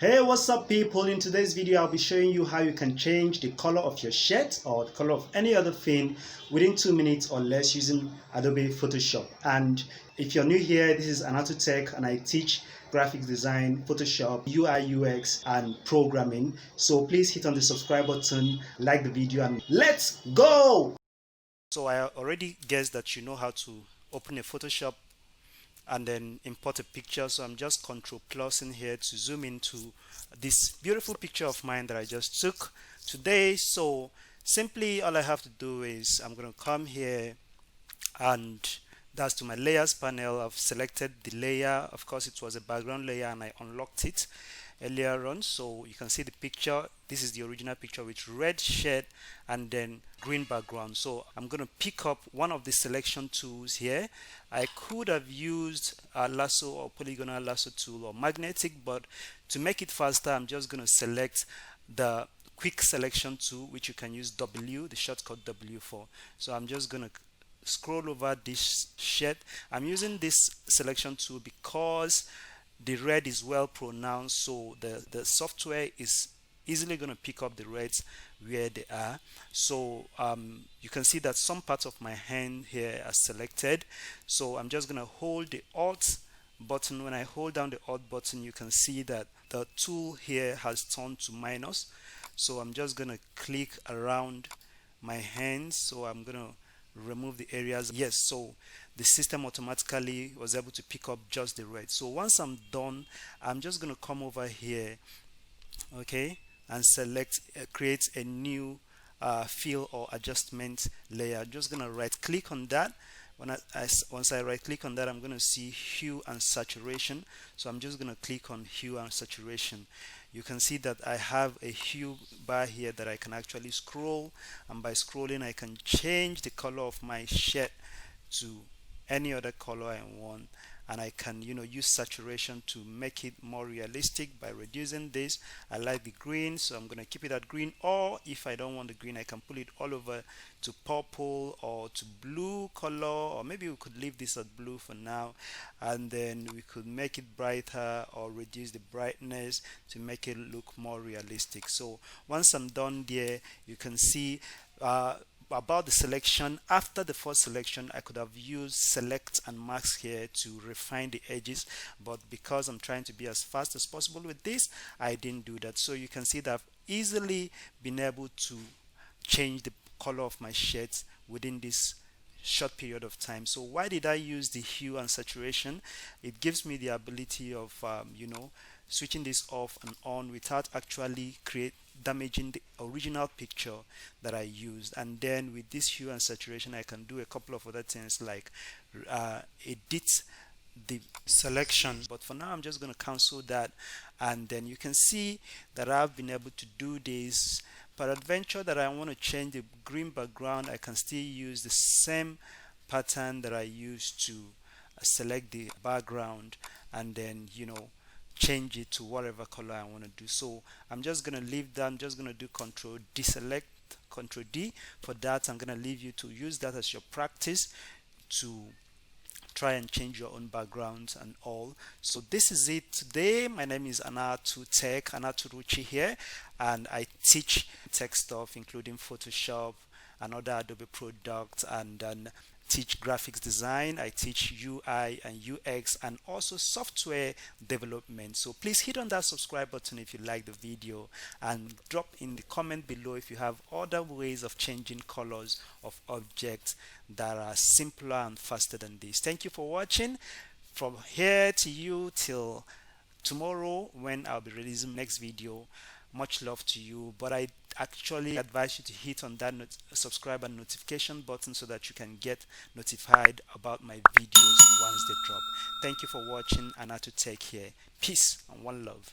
Hey, what's up people? In today's video I'll be showing you how you can change the color of your shirt or the color of any other thing within 2 minutes or less using Adobe Photoshop. And if you're new here, this is Anato Tech and I teach graphics design, Photoshop, UI UX and programming. So please hit on the subscribe button, like the video, and let's go. So I already guessed that you know how to open a Photoshop and then import a picture. So I'm just Control Plus in here to zoom into this beautiful picture of mine that I just took today. So simply all I have to do is I'm going to come here and that's to my layers panel. I've selected the layer. Of course it was a background layer and I unlocked it earlier on, so you can see the picture. This is the original picture with red shirt and then green background. So I'm going to pick up one of the selection tools here. I could have used a lasso or polygonal lasso tool or magnetic, but to make it faster I'm just going to select the quick selection tool, which you can use W, the shortcut W for. So I'm just going to scroll over this shirt. I'm using this selection tool because the red is well pronounced, so the software is easily going to pick up the reds where they are. So you can see that some parts of my hand here are selected, so I'm just going to hold the Alt button. When I hold down the Alt button, you can see that the tool here has turned to minus, so I'm just going to click around my hands. So I'm going to remove the areas. Yes, so the system automatically was able to pick up just the red. So once I'm done, I'm just going to come over here, okay, and select create a new fill or adjustment layer. I'm just going to right click on that. Once I right click on that, I'm going to see hue and saturation. So I'm just going to click on hue and saturation. You can see that I have a hue bar here that I can actually scroll, and by scrolling I can change the color of my shirt to any other color I want, and I can use saturation to make it more realistic by reducing this. I like the green, so I'm going to keep it at green, or if I don't want the green I can pull it all over to purple or to blue color, or maybe we could leave this at blue for now, and then we could make it brighter or reduce the brightness to make it look more realistic. So once I'm done there, you can see about the selection. After the first selection I could have used select and mask here to refine the edges, but because I'm trying to be as fast as possible with this, I didn't do that. So you can see that I've easily been able to change the color of my shirts within this short period of time. So why did I use the hue and saturation? It gives me the ability of switching this off and on without actually damaging the original picture that I used. And then with this hue and saturation I can do a couple of other things like edit the selection, but for now I'm just going to cancel that. And then you can see that I've been able to do this. Peradventure that I want to change the green background, I can still use the same pattern that I used to select the background and then change it to whatever color I want to do. So I'm just going to leave that. I'm just going to do Control deselect, Control D. For that I'm going to leave you to use that as your practice to try and change your own backgrounds and all. So this is it today. My name is Anato Tech, Anato Ruchi here, and I teach tech stuff including Photoshop and other Adobe products, and then teach graphics design. I teach UI and UX and also software development. So please hit on that subscribe button if you like the video, and drop in the comment below if you have other ways of changing colors of objects that are simpler and faster than this. Thank you for watching. From here to you till tomorrow when I'll be releasing next video. Much love to you, but I actually advise you to hit on that subscribe and notification button so that you can get notified about my videos once they drop. Thank you for watching, and to take care. Peace and one love.